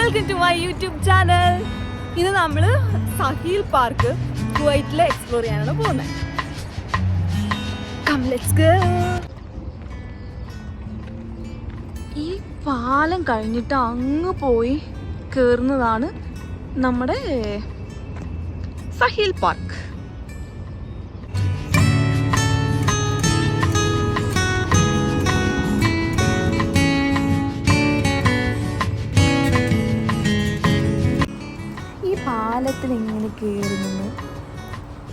Welcome to my YouTube channel. ഇന്ന് നമ്മൾ Sahil park കുവൈറ്റിൽ എക്സ്പ്ലോർ ചെയ്യാനാണ് പോകുന്നത്. Come, let's go. ഈ പാലം കഴിഞ്ഞിട്ട് അങ്ങ് പോയി കയറുന്നതാണ് നമ്മുടെ സഹീൽ പാർക്ക്. പാലത്തിൽ ഇങ്ങനെ കയറുന്നു,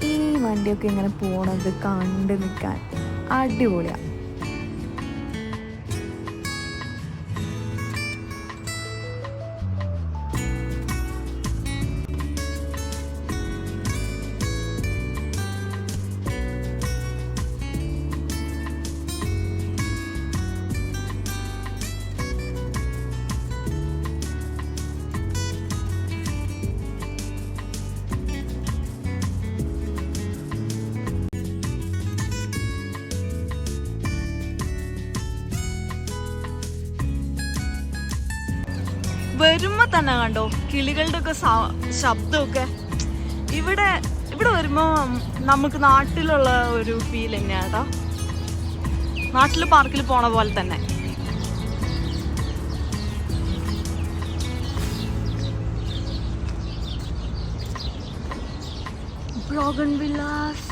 ഈ വണ്ടിയൊക്കെ ഇങ്ങനെ പോണത് കണ്ട് നിൽക്കാൻ അടിപൊളിയാണ്. വരുമ്പോ തന്നെ കണ്ടോ കിളികളുടെ ഒക്കെ ശബ്ദമൊക്കെ. ഇവിടെ വരുമ്പോ നമുക്ക് നാട്ടിലുള്ള ഒരു ഫീൽ തന്നെയാ. നാട്ടില് പാർക്കിൽ പോണ പോലെ തന്നെ. ബോഗൺവില്ലാസ്.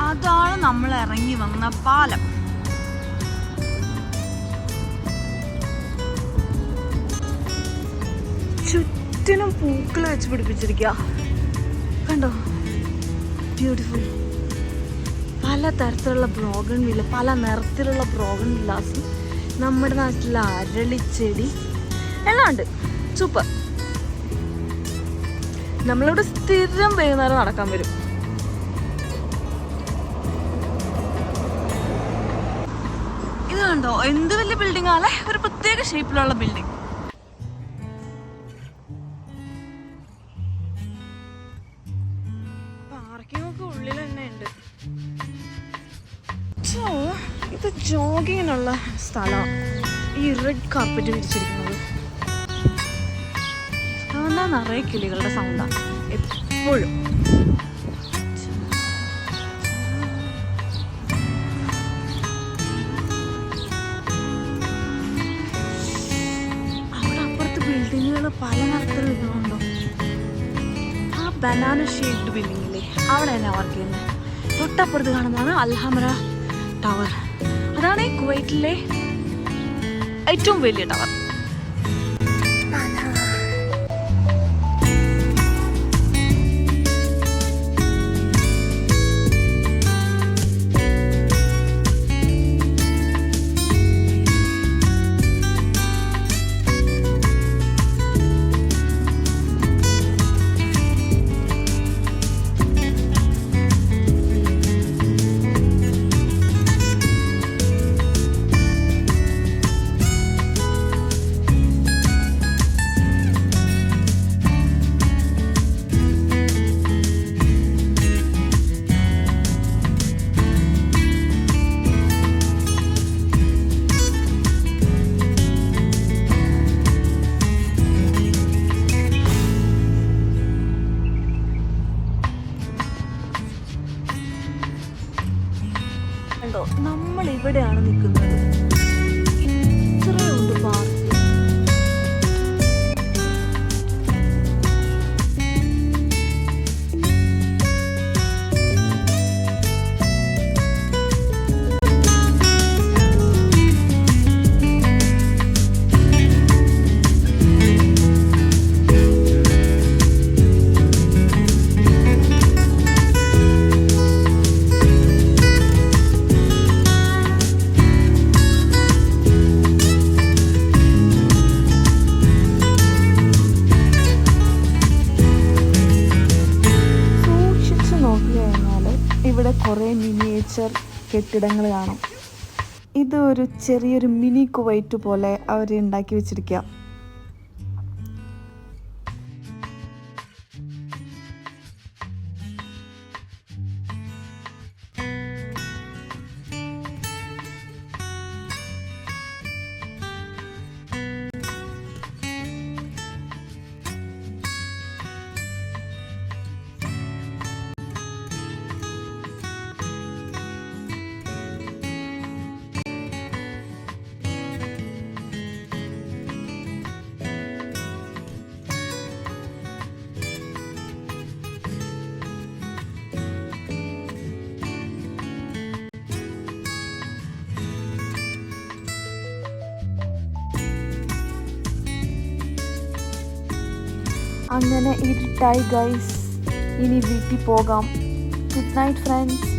അതാണ് നമ്മൾ ഇറങ്ങി വന്ന പാലം. ചുറ്റിനും പൂക്കൾ വെച്ച് പിടിപ്പിച്ചിരിക്കുക കണ്ടോ, ബ്യൂട്ടിഫുൾ. പല തരത്തിലുള്ള ബോഗൺവില്ല, പല നിറത്തിലുള്ള ബോഗൺവില്ലാസ്. നമ്മുടെ നാട്ടിലെ അരളിച്ചെടി എല്ലാം ഉണ്ട്. സൂപ്പർ. നമ്മളിവിടെ സ്ഥിരം വൈകുന്നേരം നടക്കാൻ വരും. ണ്ടോ എന്ത് വലിയ ബിൽഡിംഗ് ആണല്ലേ, ഒരു പ്രത്യേക ഷേപ്പിലുള്ള ബിൽഡിംഗ്. പാർക്കിംഗ് ഒക്കെ ഉള്ളിൽ തന്നെ ഉണ്ട്. ഇത് ജോഗിങ്ങിനുള്ള സ്ഥലമാണ്. ഈ റെഡ് കാർപ്പറ്റ് വിരിച്ചിരിക്കുന്നത് നിറയെ കിളികളുടെ സൗണ്ടാണ് എപ്പോഴും. പല നിറത്തിലുണ്ടോ. ആ ബനാന ഷേപ്ഡ് ബിൽഡിങ്ങില്ലേ, അവിടെ തന്നെ വർക്ക് ചെയ്യുന്നത്. തൊട്ടപ്പുറത്ത് കാണുന്നതാണ് അൽഹമറ ടവർ. അതാണ് ഈ കുവൈറ്റിലെ ഏറ്റവും വലിയ ടവർ. നമ്മൾ ഇവിടെയാണ് നിൽക്കുന്നത്. ഇത്രയുണ്ട് പാർക്ക്. ഇവിടെ കുറേ മിനിയേച്ചർ കെട്ടിടങ്ങൾ കാണാം. ഇത് ഒരു ചെറിയൊരു മിനി കുവൈറ്റ് പോലെ അവർ ഉണ്ടാക്കി വെച്ചിരിക്കുക. അങ്ങനെ ഇരുട്ടായി ഗൈസ്, ഇനി വീട്ടിൽ പോകാം. Good night friends.